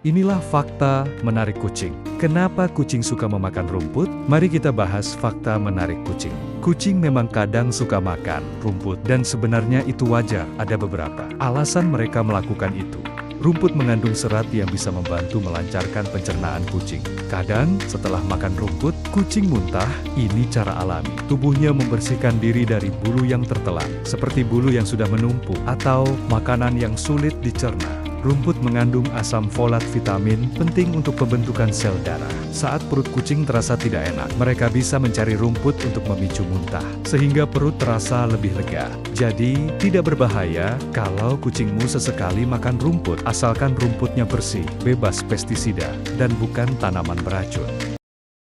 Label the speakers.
Speaker 1: Inilah fakta menarik kucing. Kenapa kucing suka memakan rumput? Mari kita bahas fakta menarik kucing. Kucing memang kadang suka makan rumput dan sebenarnya itu wajar. Ada beberapa alasan mereka melakukan itu. Rumput mengandung serat yang bisa membantu melancarkan pencernaan kucing. Kadang, setelah makan rumput, kucing muntah. Ini cara alami. Tubuhnya membersihkan diri dari bulu yang tertelan, seperti bulu yang sudah menumpuk, atau makanan yang sulit dicerna. Rumput mengandung asam folat vitamin, penting untuk pembentukan sel darah. Saat perut kucing terasa tidak enak, mereka bisa mencari rumput untuk memicu muntah, sehingga perut terasa lebih lega. Jadi, tidak berbahaya kalau kucingmu sesekali makan rumput, asalkan rumputnya bersih, bebas pestisida, dan bukan tanaman beracun.